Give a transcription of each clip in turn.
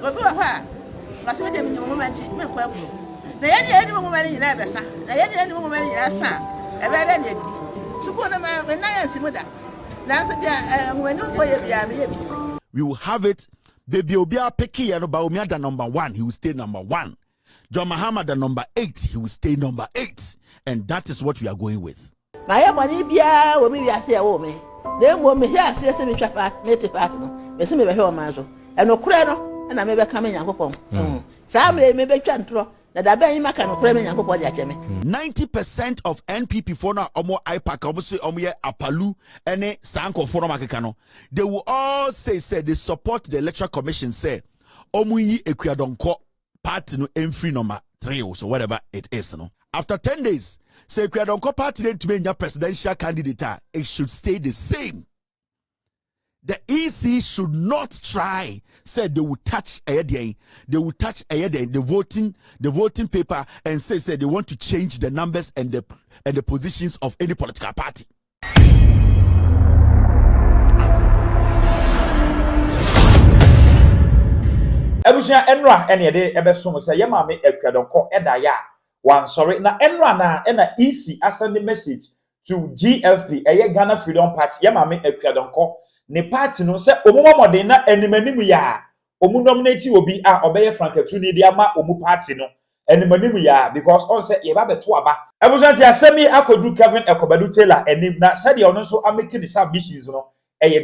Obi wa ha. Ngasi we dem nyumo moment me kwa furu. Na ye ni moment ni na besa. Na ye ni moment ni na sa. E be da ni adidi. Suko na na yansi mu da. Na so dia nwanu fo ye bia me ye bi. We will have it. Baby Obia Peki and Bawumia the number 1, he will stay number 1. John Mahama the number 8, he will stay number 8. And that is what we are going with. My money bia wo me wi ase e wo me. Na mo me here ase se me twa pa native part no. Me se me be he o manzo. E no kure no na me be ka me Nyankopon. Sa me be twa ntro. Na da ben maka no kure me Nyankopon di ache me. 90% of NPP for na omo IPAC omo say omo ye apalu ene sanko for no makeka no. They will all say they support the electoral commission say omo yi Akua Donkor party no free number 3 or so whatever it is no. After 10 days say Akua Donkor party then to be a presidential candidate, it should stay the same. The EC should not try. Said they will touch the voting paper and say they want to change the numbers and the positions of any political party. Ebusia enra ene de ebeso say ye ma me Akua Donkor eda ya wan sorry na enra na EC send the message to GFP Ghana Freedom Party ye ma me Akua Donkor ne party no se omomodin na animanim ya omu nominate obi a obeye frankatu ni dia ma omu party no animanim ya because on say ye ba beto aba ebusanti asemi akodu Kevin Ekobadu Taylor enim na said ye ono so ameki ni submissions no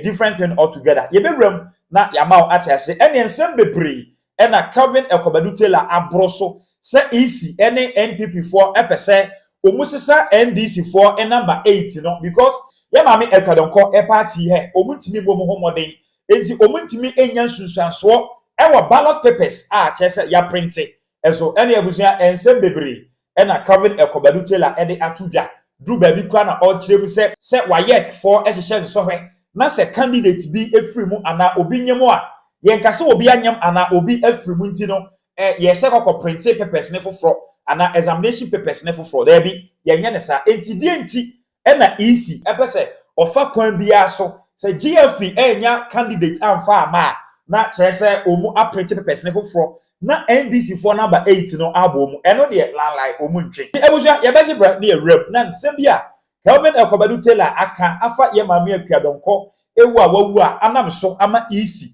different thing altogether ye bewram na yama o atiase ene ensem bebre ena Kevin Ekobadu Taylor abroso se EC ene NPP for epese omu sesa NDC for number 8 no because ye ma me Akua Donkor party he omuntimi bo mo homoden enti omuntimi enya nsunsuanso e wo ballot papers a chese ya printe eso ene abusia ensem bebre ena Kevin Ekobadu Taylor de atuja du ba bi kwa na o kirem se wayek for ehye so hwe na se candidate bi efiri mu ana obi nyemo a ye nkase obi anyam ana obi efiri mu nti no ye se kokko printe papers ne foforo ana examination papers ne foforo there bi ye nya ne sa enti die enti ena EC epese ofa kwan bia so se GFP enya candidate amfa ama na chere omu aprint papers ne foforo na NDC for number 8 no abomu eno de lalai omu ntwe ebuja ye beje bra ne rep na nsem bia Kevin Ekobadu Taylor aka afa ye ma me Akua Donkor ewu a wawu a anam so ama EC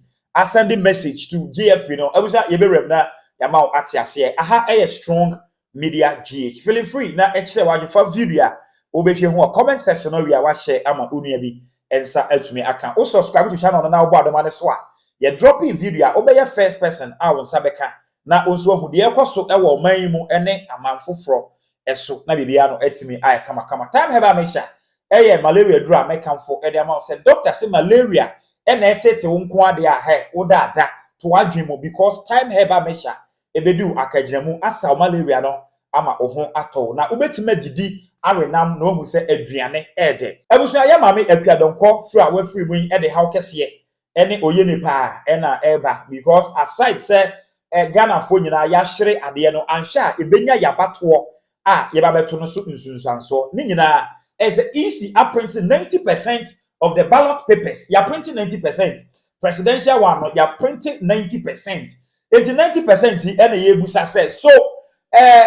sending message to GFP no ebuja ye be rep na ya ma atiase aha strong media GH feeling free na ekse wadfa video obehwe ho comment section no wi a wa share ama onua bi ensa atumi aka o subscribe to channel na obo adoma ne so a ye drop video a obeye first person a won sabeka na onso ahu de ekoso e wo man mu ene amanfoforo eso na bibia no atumi ay kama time heba mesha eye malaria dru a mekamfo e de ama say doctor say malaria e na etete wo nko ade a he wo dada to adwemo because time heba mesha ebedu akagiramu asa malaria no ama oho ato na obetima didi arenam no hu se aduane ede ebusu ya ma me Akua Donkor fra wa free mu ede haw kese ene oye nipa ena eba because aside say Ghana fo nyina ya hwere ade no ansha ebenya yabato a ye ba beto no so nsunsuanso ni nyina as EC print 90% of the ballot papers ya print 90% presidential one no ya print 90% 90% ene ye busa say so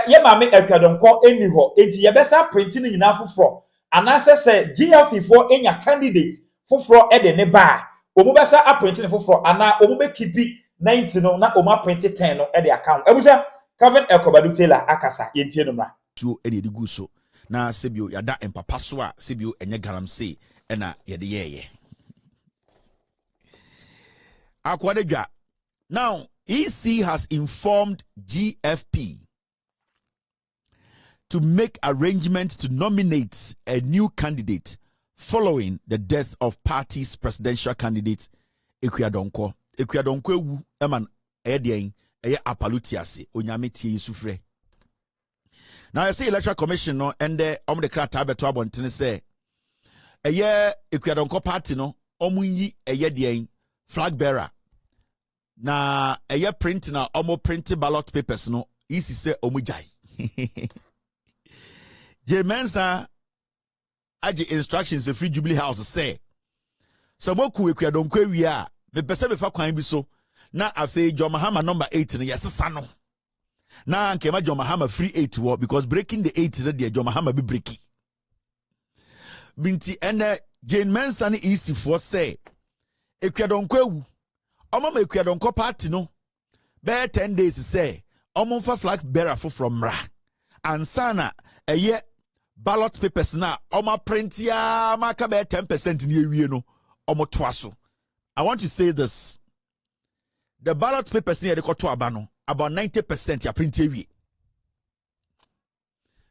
ye ma me Akua Donkor eni ho enti ye besa printing nyina foforo ana se GFP for enya candidate foforo e de ne ba omu besa printing foforo ana omu be kipi 90 no na omu print 10 no e de account ebusa Kevin Ekobadu Taylor akasa yentie no ma to e de guso na sebio yada empapa so a sebio enye garamse e na ye de ye Akwa Degwa. Now EC has informed GFP to make arrangements to nominate a new candidate following the death of party's presidential candidate Akua Donkor. Akua Donkor wu eman edien eye apalutiase onyame tie yesufre. Now I say electoral commission no ende the krata beto abontene say eye Akua Donkor party no omunyi eye dien flag bearer na eye print na print ballot papers no isi say omujai. Jemensa aje instructions a free Jubilee House say Samoku Akua Donkor wi a me pese be fa kwan bi so na afe John Mahama number 8 no yesesa no na nkema John Mahama free 8 wo because breaking the 8 no de John Mahama be breaking binti ene Jane Mensa ni easy for say Akua Donkor ewu omo ma Akua Donkor party no be 10 days say omo fa flag bearer from ra ansana eye ballot papers na omo print ya maka be 10% ni ewie no omo toa so. I want to say this. The ballot papers near the koto abano about 90% ya print ewie.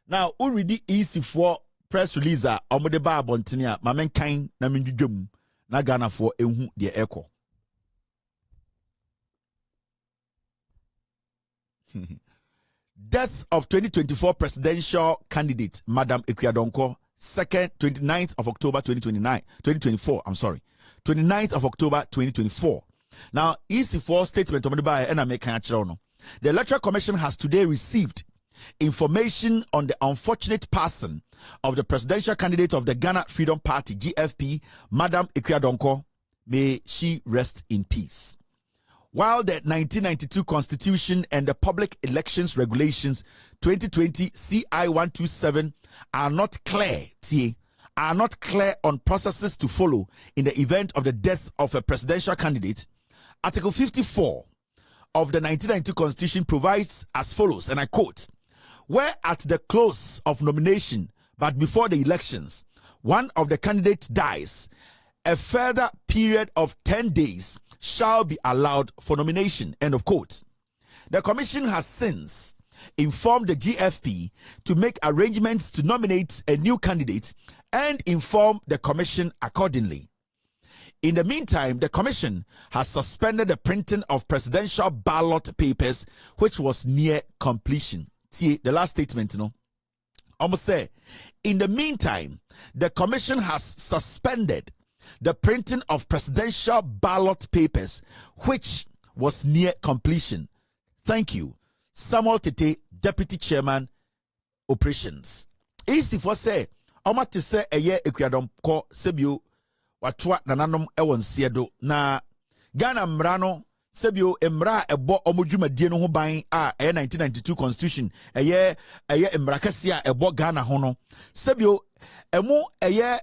Now, already easy for press release omo de ba abontinia mamen kan na mindwum na Ghana for ehu de echo. Death of 2024 presidential candidate Madam Akua Donkor, 29th of October 2024. I'm sorry, 29th of October 2024. Now, EC4 statement of the Electoral Commission has today received information on the unfortunate passing of the presidential candidate of the Ghana Freedom Party (GFP), Madam Akua Donkor. May she rest in peace. While the 1992 Constitution and the Public Elections Regulations 2020 CI 127 are not clear on processes to follow in the event of the death of a presidential candidate, Article 54 of the 1992 Constitution provides as follows, and I quote, where at the close of nomination but before the elections, one of the candidates dies, a further period of 10 days shall be allowed for nomination, end of quote. The commission has since informed the GFP to make arrangements to nominate a new candidate and inform the commission accordingly. In the meantime, the commission has suspended the printing of presidential ballot papers, which was near completion. See the last statement, almost say, in the meantime, the commission has suspended the printing of presidential ballot papers, which was near completion. Thank you. Samuel Tete, Deputy Chairman, Operations. Easy for say, Omate say a year Akua Donkor sebio watwa nananom ewon siedo na Ghana mrano sebio emra ebo omodwumadie no ho ban a 1992 Constitution eye emra kase a ebo Ghana ho no sebio emu eye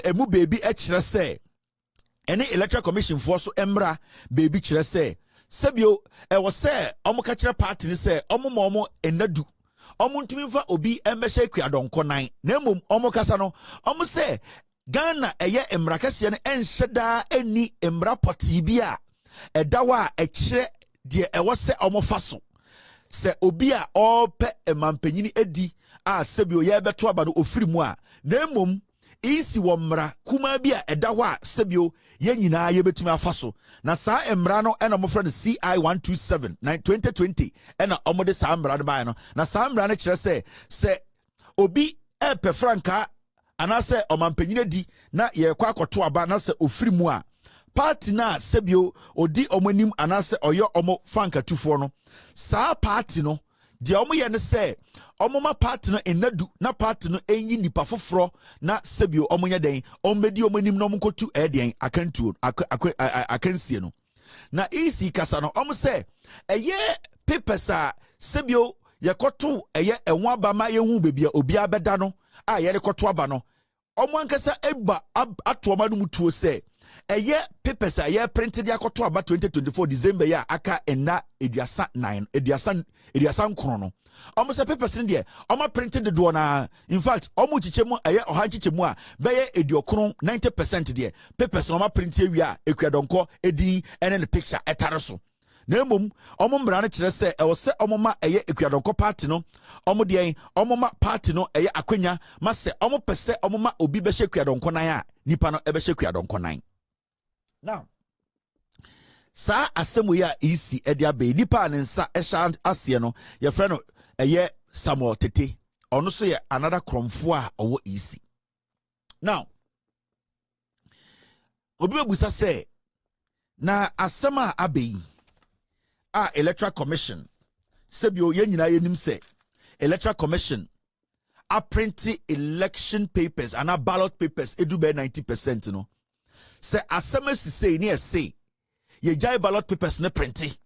emu baby ekire say ene Electoral Commission for so emra baby kire say sebio was say omo ka kire party ni say omo enadu omo ntumi fa obi embehye Akua Donkor nan na mum omo kasa no omo say Ghana eye emra kase ne enhyeda eni emra poti bi a edawa ekire de ewose omo fa so se obi a ope emampanyini edi a sebio ye beto aba no ofiri mu a na mum isi womra kuma bi a edawa sebio ye nyina ye betumi afaso na saa emra no ena mo friend CI 127 2020 ena omode saa emra no ba no na saa emra no kire se obi epe franka anase omampanyine di na ye kwa akoto aba na se ofiri mu a party na sebio odi omonim anase oyo omo franka tufo no saa party no de omo ye ne se omo ma party no enadu na party no enyi nipa foforo na sebio omo nya den ombedi omonim no mkotu den akantuo akansie no na isi kasa no omo se eye papers a sebio yekoto eye enwa aba ma yehu bebia obi abeda no a ye rekoto aba no omo ankasa eba atoma no mutuo se eye papers a ye printed yakoto aba 2024 December ya aka ena eduasa 9 nkron no omo se papers ne de omo printed the do na in fact omo chichemu eye oha chichemu a beye ediokron 90% de papers no omo print wi a Akua Donkor edi ene the picture etare so na emom omo mbra ne kire se e wo se omo ma eye Akua Donkor party no omo de omo ma party no eye akwanya ma se omo pese omo ma obi be hye Akua Donkor nan a nipa no e be hye Akua Donkor nan. Now sa asemu ya isi edi abe nipa ne nsa ehya ase no ye frɛ no eye Samuel Tete ono so ye another kromfo a owo isi. Now obi bebusa se na asema abe a Electoral Commission sebio ye nyina ye nim se Electoral Commission a print election papers and a ballot papers edu be 90% no se asema si say ne say ye jai ballot papers ne printi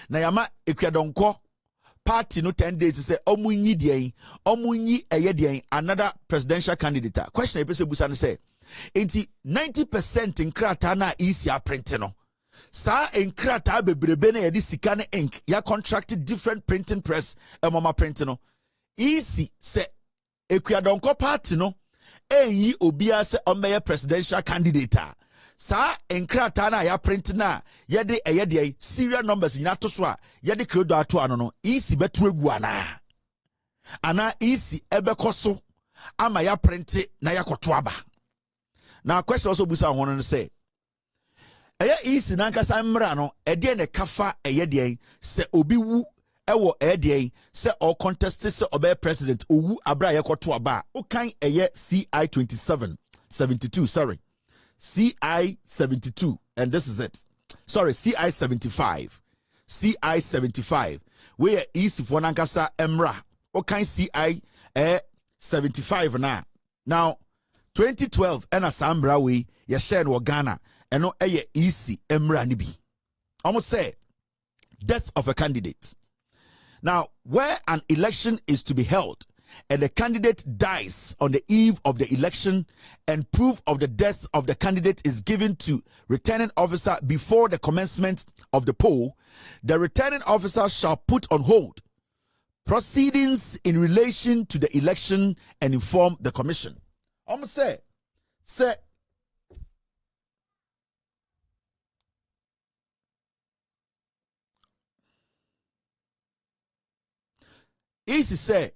na yama Akua Donkor party no 10 days say omunyi dean omunyi eye dean another presidential candidate. Question e pese busa ne say enti 90% nkrata na isi a print no sa nkrata bebrebe na yedi sika ne ink ya contracted different printing press mama print no isi say Akua Donkor party no enyi obia se omeye presidential candidate sa nkrata na ya print na yede eye de serial numbers nyina to so a yede credo ato ano no isi beto egu ana isi ebekoso ama ya print na ya koto aba. Now question also busa hono no say eye isi na nkasa mra no ede ne kafa eye de se obi wu ewo ede se all contest se obey president owu abra ye koto aba o kan eye CI 72 sorry CI 72 and this is it. Sorry, CI 75. CI 75. Where easy for nankasa emra. Okay, CI 75 na. Now 2012 and a sambra we ya share no Ghana and no easy emra nibi. Almost say death of a candidate. Now, where an election is to be held and the candidate dies on the eve of the election and proof of the death of the candidate is given to returning officer before the commencement of the poll, the returning officer shall put on hold proceedings in relation to the election and inform the commission. I'm say easy say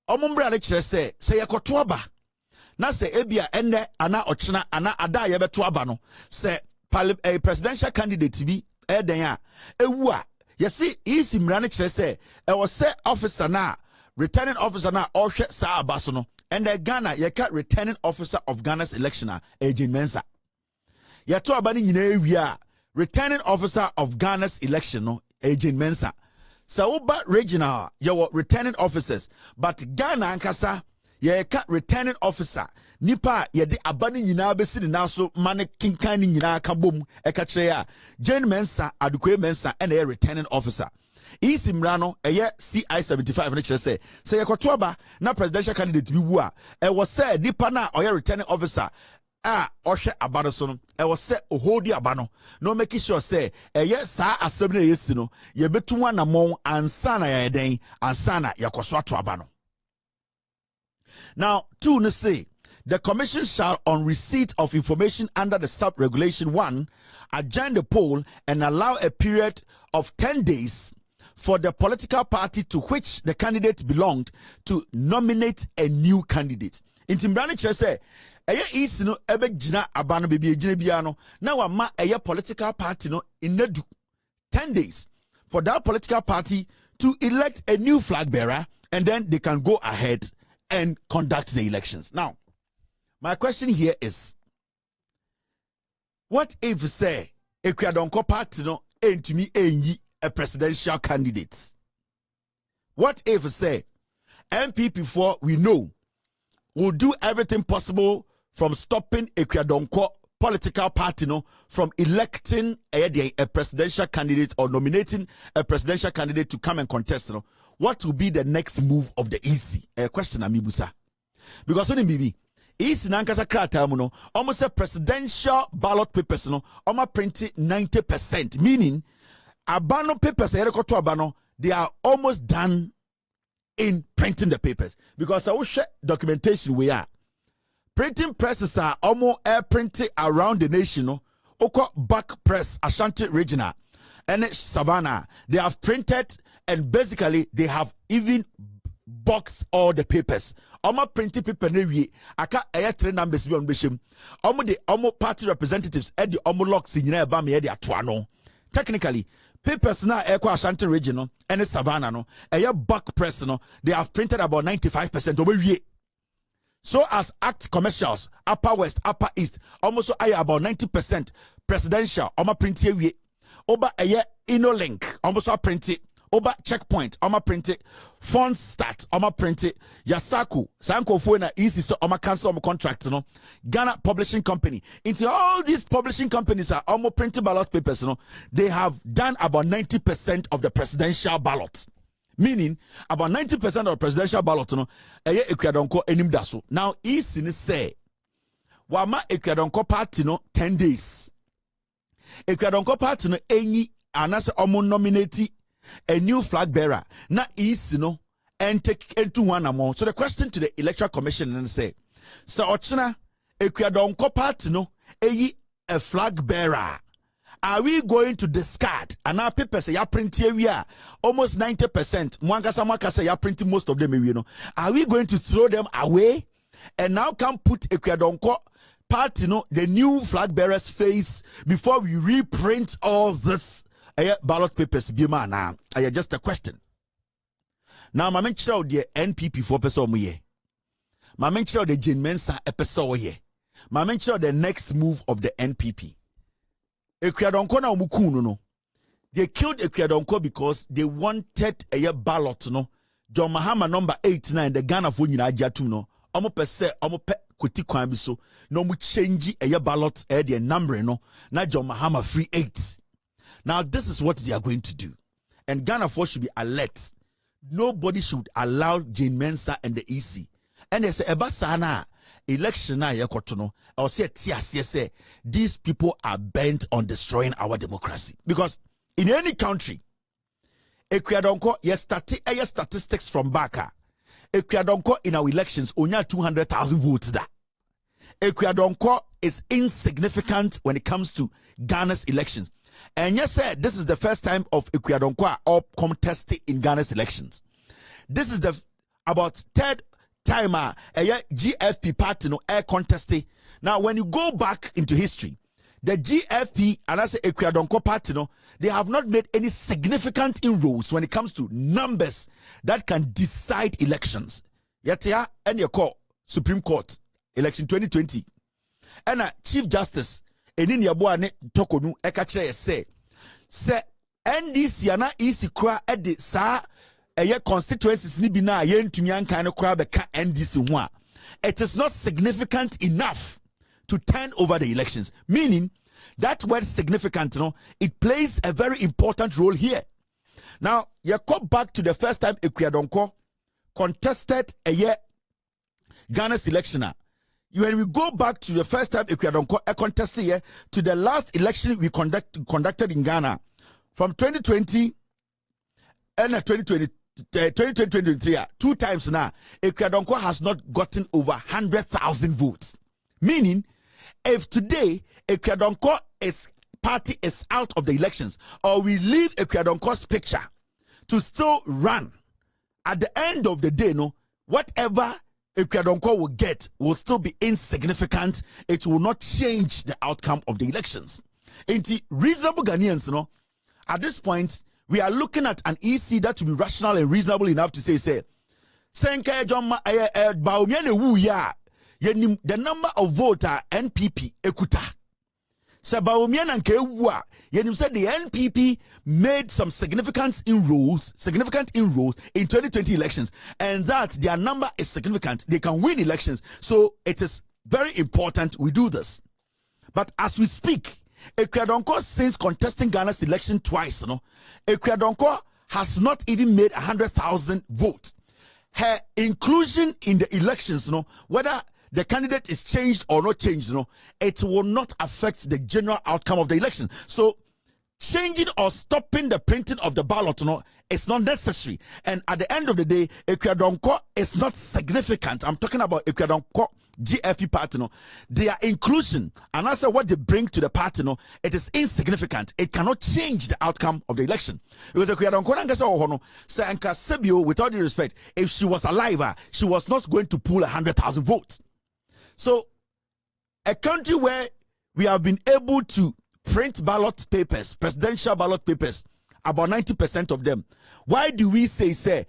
omumbra le kire se yekoto aba na se ebia enne ana ochena ana ada ye beto aba no se presidential candidate bi eden a ewu a yesi isi mra ne kire se e wo se officer na returning officer na ohwe sa aba so no and the Ghana ye ka returning officer of Ghana's election Ejin Mensa ye to aba ni nyina ewi a returning officer of Ghana's election no Ejin Mensa. So uba regional your returning officers but Ghana ankasa ye ka returning officer nipa ye de abani nyina besi ni naso mane kinkan ni nyina ka bom e ka kire a Jane Mensa adukwe Mensa and a returning officer isi mrano eye CI 75 ne kire say ye koto aba na presidential candidate bi wu a e wo say nipa na oye returning officer ohwe abano so no e wo se ohodi abano no make sure say eye sa asem na yesi no ye betu anamon ansa na ye den ansa na yakoso ato abano. Now 2 no say the commission shall on receipt of information under the sub regulation 1 adjourn the poll and allow a period of 10 days for the political party to which the candidate belonged to nominate a new candidate. In Timbrani say eye isi no ebe gina abano bebi ejina bia no na wa ma eye political party no inedu 10 days for that political party to elect a new flag bearer and then they can go ahead and conduct the elections. Now, my question here is what if say Akua Donkor party no entumi enyi a presidential candidate? What if say MPP for we know will do everything possible from stopping Akua Donkor political party no from electing a presidential candidate or nominating a presidential candidate to come and contest no? What will be the next move of the EC? A question amibusa. Because when BB EC nankasa krata mu no almost a presidential ballot papers no almost printed 90%, meaning abano papers abano they are almost done in printing the papers because I will share documentation we are printing presses are almost air printed around the nation. No, Oko back press Ashanti regional and Savannah they have printed and basically they have even boxed all the papers. Almost printed paper nevi aka air 3 numbers be on bishim. Almost the almost party representatives at the almost locks in your bami the atuano. Technically, papers now Eko Ashanti regional and Savannah no a back press no they have printed about 95% over ye. So as act commercials, upper west, upper east, almost about 90% presidential, almost print here. Over a year, link, almost print it. Oba checkpoint, Oma print it, font start, Oma print it, Yasaku, Sanko Fuena, easy so Oma cancel Oma contract, Ghana Publishing Company. Into all these publishing companies are almost printed ballot papers, they have done about 90% of the presidential ballot. Meaning about 90% of the presidential ballot, Akua Donkor enim daso. Now, easy say, Wama Akua Donkor party 10 days. Akua Donkor party any anase omo nominate a new flag bearer. Na easy and take into one more. So the question to the Electoral Commission and say, so Ochina Akua Donkor party a flag bearer. Are we going to discard? And our papers say ya print here we are almost 90%. Mwanga say ya printing most of them, Are we going to throw them away and now can put Akua Donkor party the new flag bearer's face before we reprint all this ballot papers? Bima now. Just a question. Now my men show the NPP for person ye. My men show the Jane Mensa episode ye. My men show the next move of the NPP. Akua Donkor na umukuno no. They killed Akua Donkor because they wanted a ballot John Mahama number 89 the Ghana for nyina agatu no. Omo pese omo pe kuti kwan bi so no mu change a ballot the number na John Mahama free 8. Now this is what they are going to do. And Ghana for should be alert. Nobody should allow Jane Mensa and the EC. And they say ebasana election na yekoto I'll say say these people are bent on destroying our democracy. Because in any country, Akua Donkor statistics from Baka. Akua Donkor in our elections only 200,000 votes da. Akua Donkor is insignificant when it comes to Ghana's elections. And yes, sir, this is the first time of Akua Donkor up contesting in Ghana's elections. This is the about third time a GFP party contesting. Now, when you go back into history, the GFP and I say Akua Donkor party they have not made any significant inroads when it comes to numbers that can decide elections. Yet and your call Supreme Court election 2020 and Chief Justice Enin Yaboane Tokonu Ekachere say NDC ana isi kra edi sa constituencies ni bi na yentumi ankan no kra beka NDC ho a it is not significant enough to turn over the elections. Meaning that word significant, it plays a very important role here. Now, you come back to the first time Akua Donkor contested Ghana's election. When we go back to the first time Akua Donkor contested here to the last election we conducted in Ghana from 2020 and 2023, 2 times now, Akua Donkor has not gotten over 100,000 votes. Meaning, if today Akua Donkor's party is out of the elections, or we leave Akua Donkor's picture to still run, at the end of the day, whatever Akua Donkor will get will still be insignificant. It will not change the outcome of the elections. Into reasonable Ghanaians, at this point, we are looking at an EC that will be rational and reasonable enough to say, Bawumia ne wu ya. The number of voter NPP ekuta. So Bawumia na nke wu a, yenim said the NPP made some significant inroads in 2020 elections, and that their number is significant. They can win elections. So it is very important we do this. But as we speak, Akua Donkor, since contesting Ghana's election twice, Akua Donkor has not even made 100,000 votes. Her inclusion in the elections, whether the candidate is changed or not changed, it will not affect the general outcome of the election. So changing or stopping the printing of the ballot, it's not necessary. And at the end of the day, Akua Donkor is not significant. I'm talking about Akua Donkor GFP party, their inclusion and also what they bring to the party, it is insignificant. It cannot change the outcome of the election. Because Akua Donkor say Anka Sebio, with all due respect, if she was alive, she was not going to pull 100,000 votes. So a country where we have been able to print ballot papers, presidential ballot papers, about 90% of them. Why do we say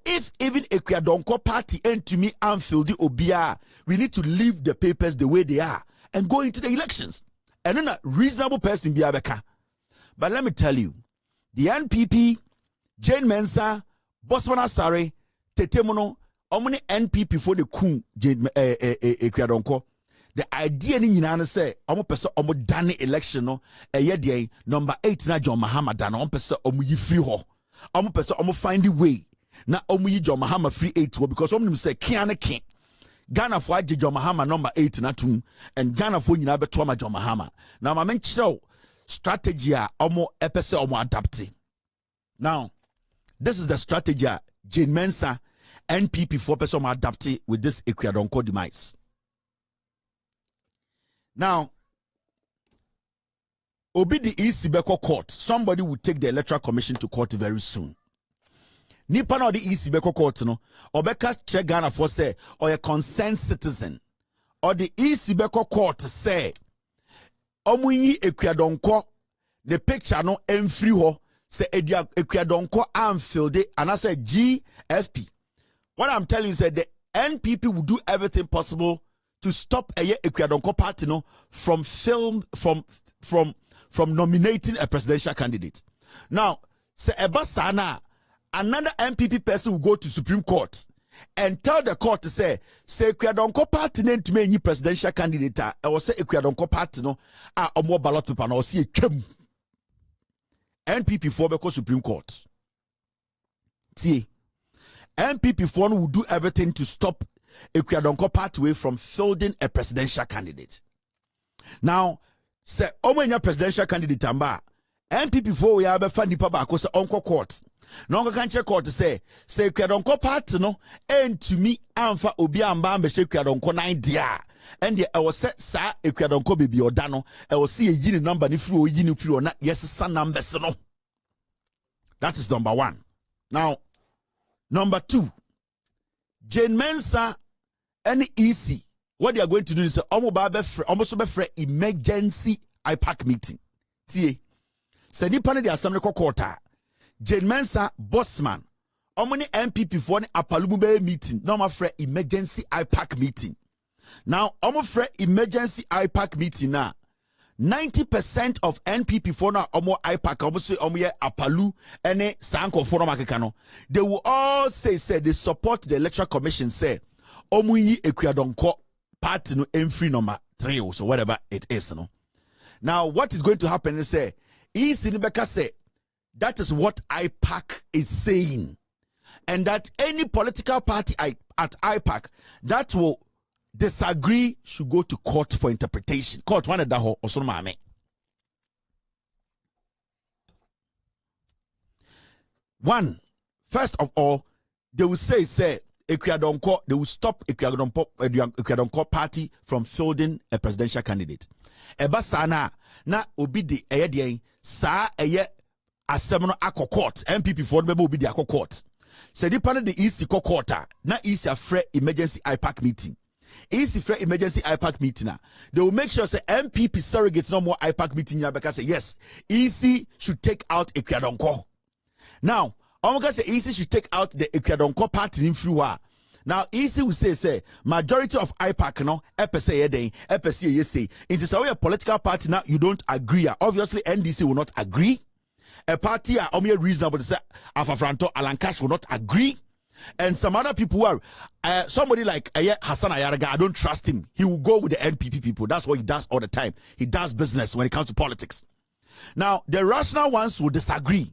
if even Akua Donkor party and to me Anfield the Obia, we need to leave the papers the way they are and go into the elections? And then a reasonable person be abeka. But let me tell you, the NPP Jane Mensah, Bosman Asare, Tetemono, omni NPP for the coup Jane Akua Donkor. The idea ni nyina say omo pese omo dane election no eye number 8 na John Mahama dan omo pese omo yi free ho. Omo pese omo find the way na omo yi John Mahama free 8 because omo say kian ken. Ghana for aje John Mahama number 8 na tum and Ghana for nyina beto ma John Mahama. Now ma men chiro strategy a omo epese omo adapt. Now this is the strategy Jane Mensah NPP for person adapt with this Akua Donkor demise. Now, Obi the EC Beko court. Somebody will take the Electoral Commission to court very soon. Nipa no the EC Beko court no. Obeka check Ghana for say or a concerned citizen. Or the EC Beko court say Omuyi Akua Donkor the picture no free ho say Akua Donkor am filled it and I say GFP. What I'm telling you is that the NPP will do everything possible to stop Akua Donkor party no from nominating a presidential candidate. Now, say Ebasana, another NPP person will go to Supreme Court and tell the court to say Akua Donkor party name to me presidential candidate. I will say Akua Donkor party no a more ballot paper no see a kem. NPP for because Supreme Court. See, NPP for will do everything to stop Akua Donkor pathway from fielding a presidential candidate. Now, say omenya presidential candidate amba NPP for we have a nipa ba ko say onko court. Na onko kan che court say Akua Donkor party no and to me amfa obi amba be Akua Donkor 9 dia. And I was set sa Akua Donkor baby odano I will see a yini number ni free o yini free or not yes san numbers no. That is number 1. Now, number 2, Jane Mensah and EC, what they are going to do is almost be emergency IPAC meeting. See, say ni pane the assembly quarter. Jane Mensah, Bossman, omni MPP for the Apalumube meeting. No ma fre emergency IPAC meeting. Now, fre emergency IPAC meeting now. 90% of NPP for now omo IPAC almost say omo Apalu ene sanko for no. They will all say they support the Electoral Commission say Omuyi Akua Donkor party no free number 3 or so whatever it is no. Now what is going to happen is say Sinibeka say that is what IPAC is saying, and that any political party at IPAC that will disagree should go to court for interpretation. Court one that ho also mame. First of all, they will say Akua Donkor, they will stop Akua Donkor party from fielding a presidential candidate. Eba sana na obi de eye sa eye asem no akọ court. MPP for no obi de akọ court. Se di panel the EC court na EC afre emergency IPAC meeting. EC free emergency IPAC meeting. They will make sure say MPP surrogates no more IPAC meeting because say yes, EC should take out Akua Donkor. Now, Omoka say EC should take out the Akua Donkor party in Fruwa. Now, EC will say majority of IPAC no epese say it is a political party now you don't agree. Obviously, NDC will not agree. A party are only reasonable to say Afafranto Alankash will not agree. And some other people who are somebody like Hassan Ayaraga, I don't trust him. He will go with the NPP people. That's what he does all the time. He does business when it comes to politics. Now, the rational ones will disagree.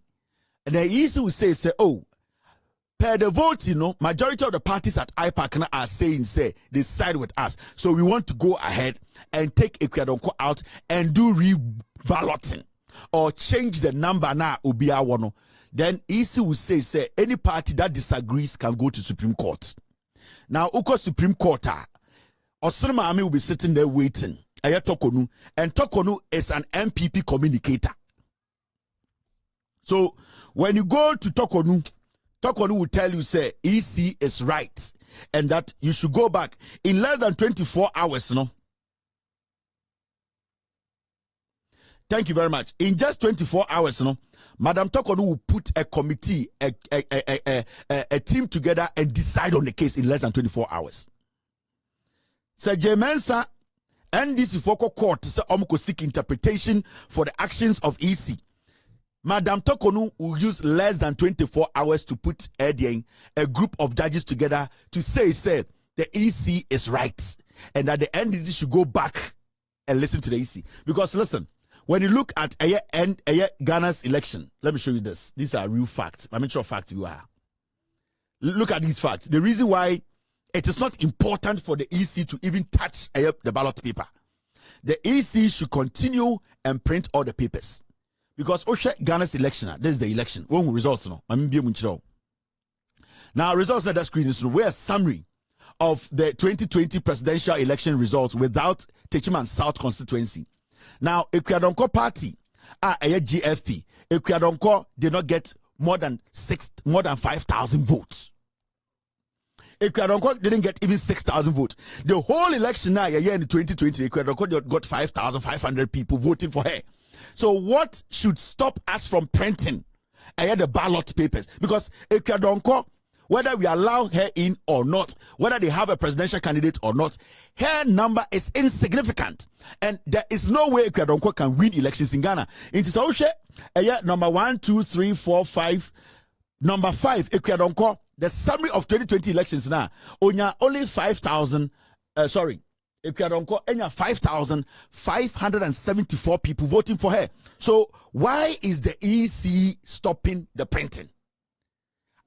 And the EC will say, oh, per the vote, majority of the parties at IPAC are saying, they side with us. So we want to go ahead and take Akua Donkor out and do re-balloting or change the number now, Ubia Wano. Then EC will say any party that disagrees can go to Supreme Court. Now, Uko Supreme Court, Osama Ami will be sitting there waiting. And Tokonu is an MPP communicator. So when you go to Tokonu will tell you, EC is right and that you should go back in less than 24 hours, no? Thank you very much. In just 24 hours, Madam Tokonu will put a committee, a team together and decide on the case in less than 24 hours. Sir Jane Mensah, NDC Focal Court, Omko seek interpretation for the actions of EC. Madam Tokonu will use less than 24 hours to put a group of judges together to say the EC is right and that the NDC should go back and listen to the EC. Because listen, when you look at Ghana's election, let me show you this. These are real facts. I'm sure facts you are. Look at these facts. The reason why it is not important for the EC to even touch the ballot paper. The EC should continue and print all the papers. Because Ghana's election, this is the election. When results no, now results that screen is where a summary of the 2020 presidential election results without Techiman South constituency. Now, Akua Donkor party, a GFP, Akua Donkor did not get more than 5,000 votes. Akua Donkor didn't get even 6,000 votes. The whole election now, in 2020, Akua Donkor got 5,500 people voting for her. So what should stop us from printing the ballot papers? Because Akua Donkor, whether we allow her in or not, whether they have a presidential candidate or not, her number is insignificant. And there is no way Akua Donkor can win elections in Ghana. It is also number 1, 2, 3, 4, 5. Number 5, Akua Donkor, the summary of 2020 elections now, only 5,000, Akua Donkor, 5,574 people voting for her. So why is the EC stopping the printing?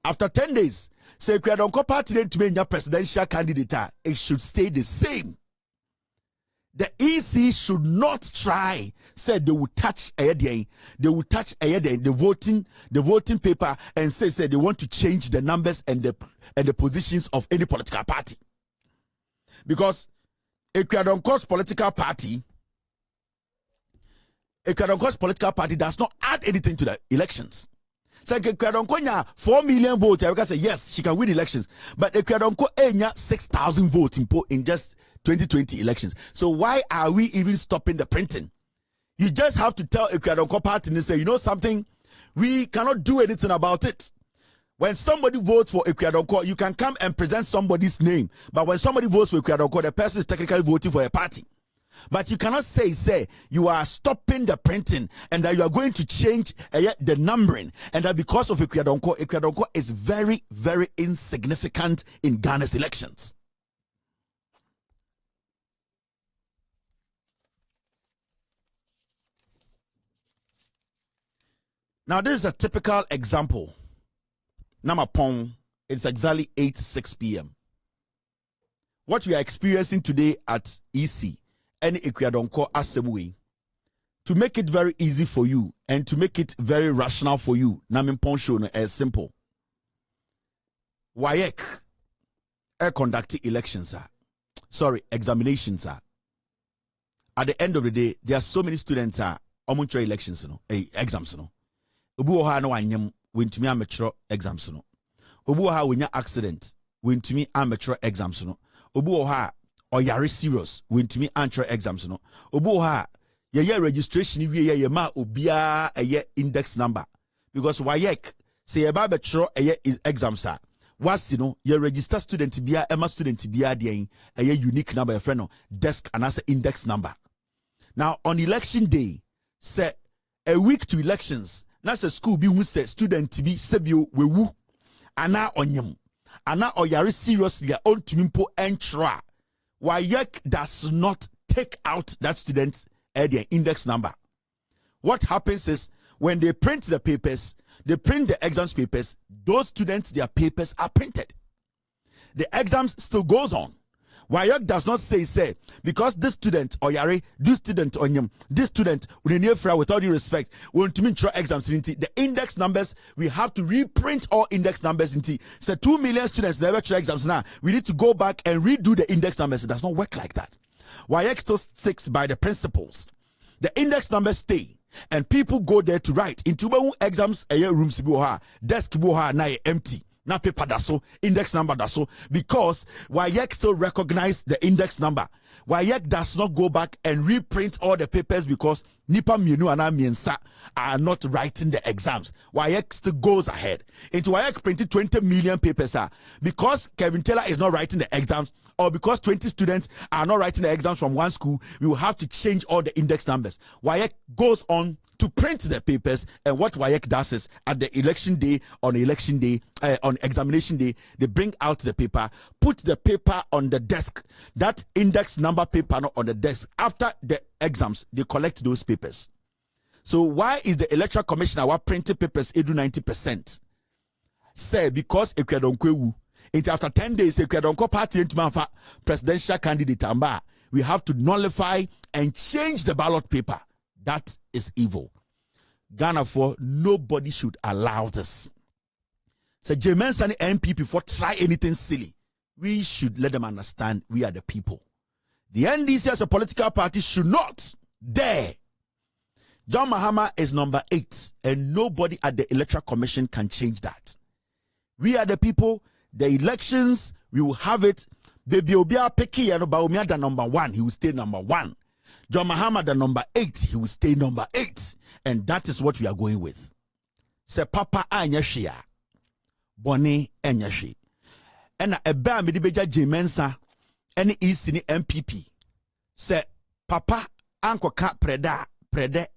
After 10 days, say Akua Donkor party to be a presidential candidate, it should stay the same. The EC should not try, say they will touch the voting paper and say they want to change the numbers and the positions of any political party. Because Akua Donkor's political party does not add anything to the elections. So Akua Donkor 4 million votes, I can say yes, she can win elections. But Akua Donkor 6,000 votes in just 2020 elections. So why are we even stopping the printing? You just have to tell Akua Donkor party and say, you know something, we cannot do anything about it. When somebody votes for Akua Donkor, you can come and present somebody's name. But when somebody votes for Akua Donkor, the person is technically voting for a party. But you cannot say you are stopping the printing and that you are going to change the numbering and that because of Akua Donkor is very, very insignificant in Ghana's elections. Now, this is a typical example. Namapong, it's exactly 8:06 p.m. What we are experiencing today at EC and Akua Donkor Assembly, to make it very easy for you and to make it very rational for you, Namimpong show is simple. WAEC conducting elections, examinations. At the end of the day, there are so many students omuncho elections, exams, Obu oha no anyam wentumi ametro exams no. Obu oha wenya accident wentumi ametro exams no. Obu oha oyare serious wentumi antro exams no. Obu oha ye registration wie ye ma obia index number because WAEC say ye ba betro exams was ye register student bia ema student bia de unique number your friend no desk and as index number. Now on election day, say a week to elections, that's a school be who say student to be sebio wewu ana onyem ana oyare seriously on timimpo entra. WAEC does not take out that student's index number. What happens is when they print the papers, they print the exams papers, those students, their papers are printed. The exams still goes on. WAEC does not say because this student oyare, this student onyem, this student with all due respect want to try exams into the index numbers. We have to reprint all index numbers into. So 2 million students never try exams now. We need to go back and redo the index numbers. It does not work like that. WAEC still sticks by the principles. The index numbers stay. And people go there to write into exams. Rooms desk na empty. Na paper daso, index number daso, because WAEC still recognize the index number. WAEC does not go back and reprint all the papers because nipa mienu ana miensa are not writing the exams. WAEC still goes ahead. Into WAEC printed 20 million papers because Kevin Taylor is not writing the exams. or because 20 students are not writing the exams from one school, we will have to change all the index numbers. WAEC goes on to print the papers, and what WAEC does is at the election day, on examination day, they bring out the paper, put the paper on the desk, that index number paper on the desk. After the exams, they collect those papers. So why is the electoral commissioner our printing papers do 90%? Say because Akua Donkor after 10 days, Akua Donkor party into presidential candidate amba, we have to nullify and change the ballot paper. That is evil. Ghana for nobody should allow this. So James and MPP for try anything silly. We should let them understand we are the people. The NDC as a political party should not dare. John Mahama is number 8, and nobody at the Electoral Commission can change that. We are the people. The elections, we will have it. Baby Obia Peki and Bawumia the number 1, he will stay number 1. John Mahama the number 8, he will stay number 8. And that is what we are going with. Se Papa Anyashia, Bonnie Anyashi. And a bear medibeja Jimensa, any Eastini MPP. Se Papa Anko ka preda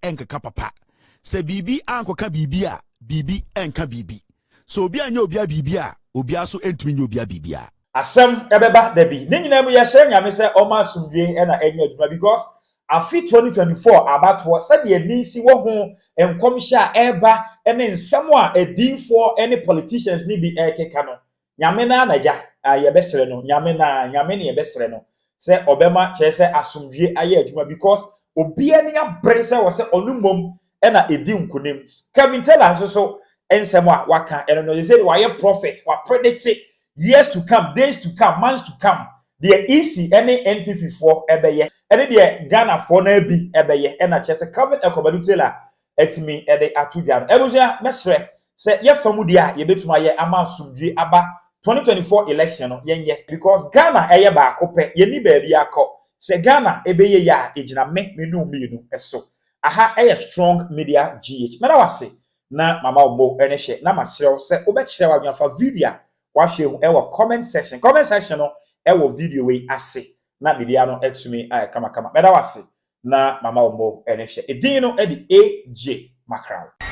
enka papa. Se Bibi Anko ka bibia, Bibi enka bibi. So Obia nyobia bibia, Obia so entumi nyobia bibia. Asem ebeba debi. Ni nyina mu yehye nyame se oma sumdwe na enye adwuma because afi 2024 abato said the NDC wo ho enkomhye a eba ene nsem a edinfo ene politicians ni bi ekeka no. Nyame na anaja yebesere no. Nyame ne yebesere no. Se obema che se asumdwe aye adwuma because obi ani abre se wo se onumom ena edi nkunim. Kevin Taylor so ensem a waka eno no say why prophet wa predict years to come, days to come, months to come. The EC any NPP for ebeye any the Ghana for na bi ebeye and a chese Kevin Akua Taylor etimi ede atudam ebuja mesre se ye famu dia ye betuma ye ama sumdwe aba 2024 election no yenye because Ghana eye ba akopɛ ye ni ba bi akɔ se Ghana ebeye ya ejina me no eso aha eye strong media GH mena wase na mama omo ene hye na masrew se obekire wa nyafa video wa hwe hu ewo comment section no ewo video we ase na media no etumi kama mena wase na mama omo ene hye edin no e di AJ Macron.